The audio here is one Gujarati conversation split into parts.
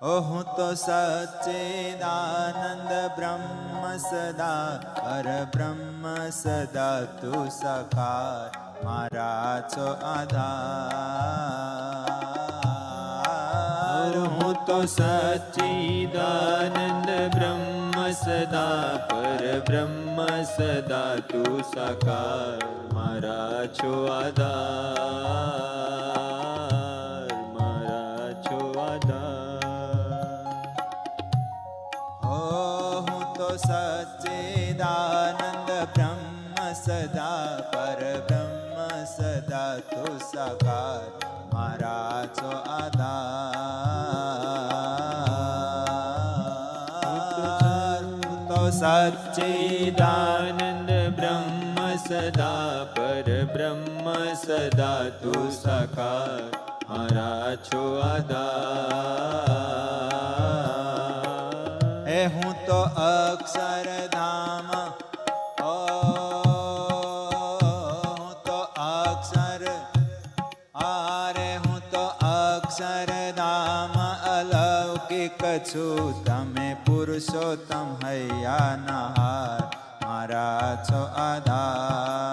હું તો સચ્ચિદાનંદ બ્રહ્મ સદા પરબ્રહ્મ સદા તું સાકાર મારા છો આધાર. હું તો સચ્ચિદાનંદ બ્રહ્મ સદા પરબ્રહ્મ સદા તું સાકાર મારા છો આધાર, મારા છો આધાર. હું તો સચ્ચિદાનંદ બ્રહ્મ સદા પરબ્રહ્મ સદા તું સાકાર મારા છો આધાર. તો સચ્ચિદાનંદ બ્રહ્મ સદા પરબ્રહ્મ સદા તું સાકાર મારા છો આધાર. હું તો અક્ષરધામ હું તો અક્ષરધામ અલૌકિક છું. તમે પુરુષોત્તમ હૈયાના હાર મારા છો આધાર.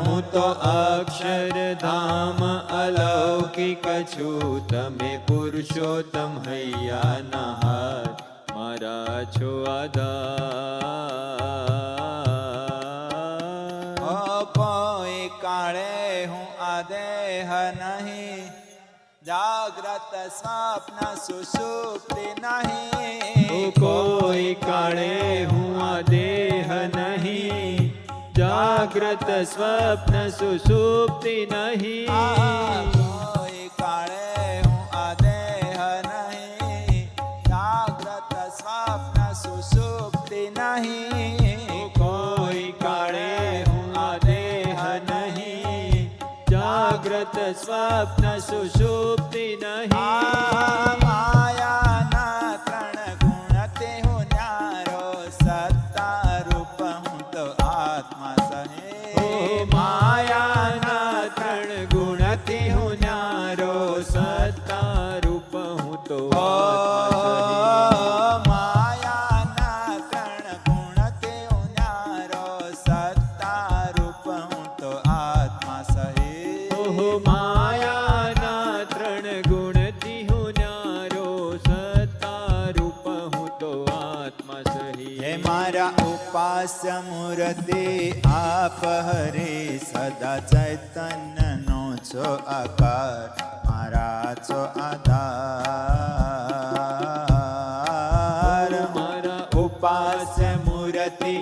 હું તો અક્ષરધામ અલૌકિક છું. તમે પુરુષોત્તમ હૈયાના હાર મારા છો આધાર. કોઈ કાળે હું આ દેહ નહીં, જાગ્રત સ્વપ્ન સુષુપ્તિ નહીં. કોઈ કાળે હું આ દેહ નહીં, જાગ્રત સ્વપ્ન સુષુપ્તિ નહીં. કોઈ કાળે હું આ દેહ નહીં, જાગ્રત સ્વપ્ન સુષુપ્તિ નહીં. કોઈ કાળે હું આ દેહ નહીં, જાગ્રત સ્વપ્ન સુષુપ્તિ નહીં. માયાના ત્રણ ગુણથી હું ન્યારો, સત્તા રૂપ હું તો આત્મા સહે. માયાના ત્રણ ગુણથી હું ન્યારો, સત્તા રૂપ હું તો માયાના ત્રણ ગુણથી હું ન્યારો, સત્તા રૂપ હું તો આત્મા સહે. માયાના ત્રણ ગુણથી હું ન્યારો, સત્તા રૂપ હું તો આત્મા સહી. હે મારા ઉપાસ્ય મૂર્તિ આપ હરે, સદા ચૈતન્યનો છો આકાર મારા છો આધાર. મારા ઉપાસ્ય મૂર્તિ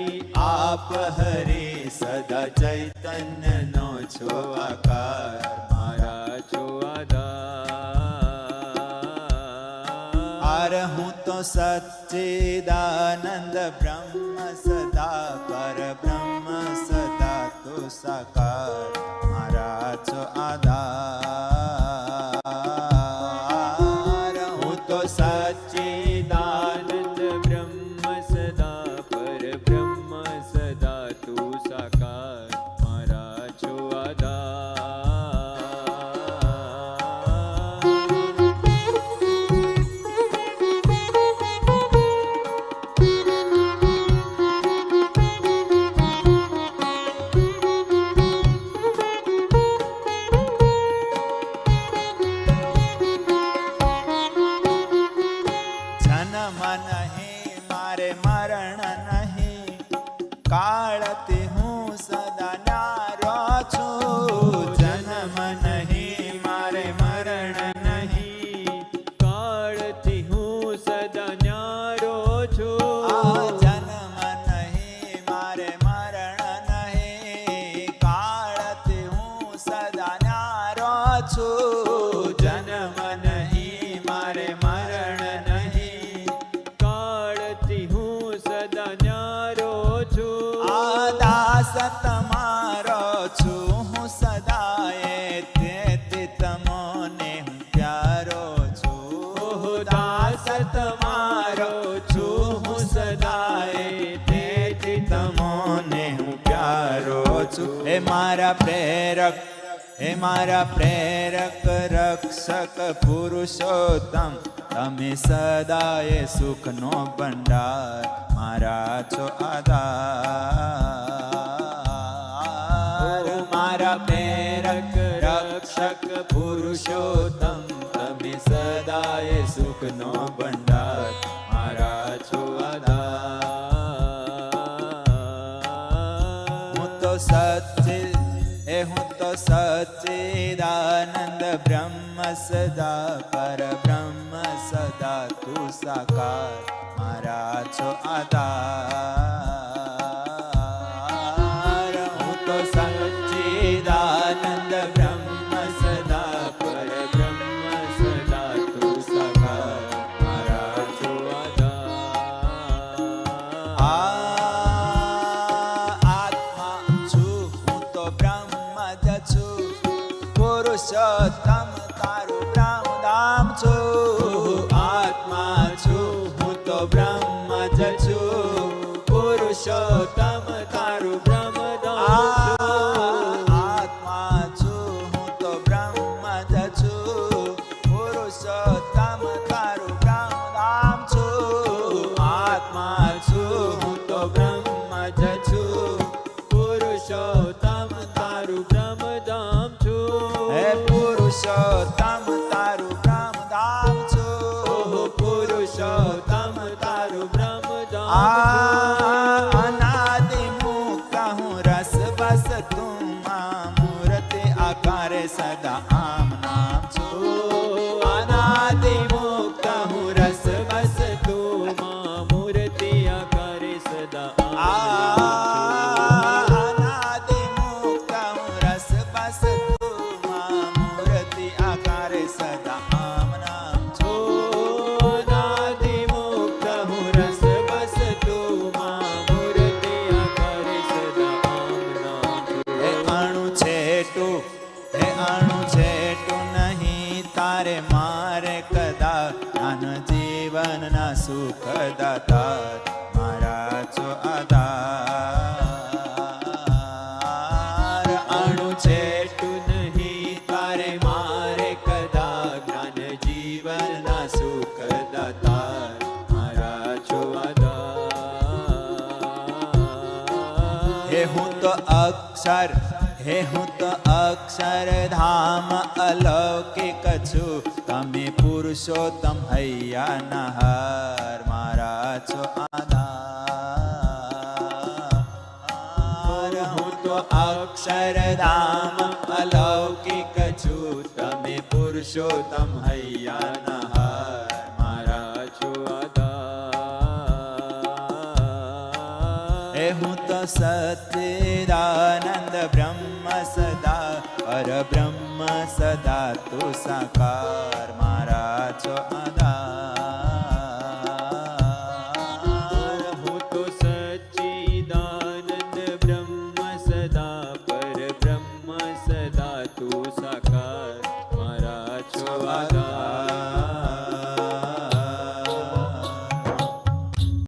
આપ હરે, સદા ચૈતન્યનો છો આકાર મારા છો આધાર. હું તો સચ્ચિદાનંદ બ્રહ્મ સદા પરબ્રહ્મ સદા તું સાકાર મારા છો આધાર. હું તો સચ્ચિદાનંદ બ્રહ્મ સદા પરબ્રહ્મ સદા તું સાકાર મારા છો આધાર. જન્મ નહીં મારે મરણ નહીં, કાળથી હું સદા ન્યારો છું. જન્મ નહીં મારે મરણ નહીં, કાળથી હું સદા ન્યારો છું. જન્મ નહીં મારે મરણ નહીં, કાળથી હું સદા ન્યારો છું. જન્મ નહીં મારે મરણ નહીં, કાળથી હું સદા ન્યારો છું. દાસ તમારો છું હું સદાય, તેથી તમોને હું પ્યારો છું. દાસ તમારો છું હું સદાય, તેથી તમોને હું પ્યારો છું. હે મારા પ્રેરક, હે મારા પ્રેરક રક્ષ રક્ષક પુરુષોત્તમ તમે સદાય સુખનો ભંડાર મારા છો આધાર મારા પ્રેરક રક્ષક પુરુષોત્તમ તમે સદાય સુખનો ભંડાર મારા છો આધાર હું તો સચ્ચિદાનંદ બ્રહ્મ સદા પરબ્રહ્મ સદા તું સાકાર મારા છો આધાર હું તો સચ્ચિદાનંદ બ્રહ્મ સદા પરબ્રહ્મ સદા તું સાકાર મારા છો આધાર પુરુષોત્તમ તારું બ્રહ્મ ધામ છું આત્મા છું હું તો બ્રહ્મ જ છું પુરુષોત્તમ તારું બ્રહ્મ ધામ આત્મા છું હું તો બ્રહ્મ જ છું પુરુષોત્તમ તારું બ્રહ્મ ધામ છું આત્મા છું હું તો બ્રહ્મ જ છું પુરુષોત્તમ તારું બ્રહ્મ ધામ હે પુરુષોત્તમ તારું બ્રહ્મ ધામ છું પુરુષોત્તમ તારું બ્રહ્મ ધામ અનાદિ મુક્ત હું રસ બસ તું મૂર્તિ આકારે સદા આમ નામ છું અનાદિ મુક્ત હું રસ બસ તું મૂર્તિ આકારે સદા અનાદિ મુક્ત હું રસ બસ સદા આમ નામ છું અનાદિ મુક્ત હું રસ બસ તું મૂર્તિ આકારે સદા આમ નામ હે અણુ છેટું નહીં તારે મારે કદા જ્ઞાન જીવનના સુખ દાતા મારા છો આધાર અણુ છેટું નહીં તારે મારે જીવનના સુખ દાતા મારા છો આધાર હે હું તો અક્ષર ધામ અલૌકિક છું તમે પુરુષોત્તમ હૈયાના હાર મારા છો આધાર હું તો અક્ષરધામ અલૌકિક છું તમે પુરુષોત્તમ હૈયાના હાર મારા છો આધાર હે હું તો સચ્ચિદાનંદ બ્રહ્મ સદા પરબ્રહ્મ સદા તું સાકાર મારા છો આધાર હું તો સચ્ચિદાનંદ બ્રહ્મ સદા પરબ્રહ્મ સદા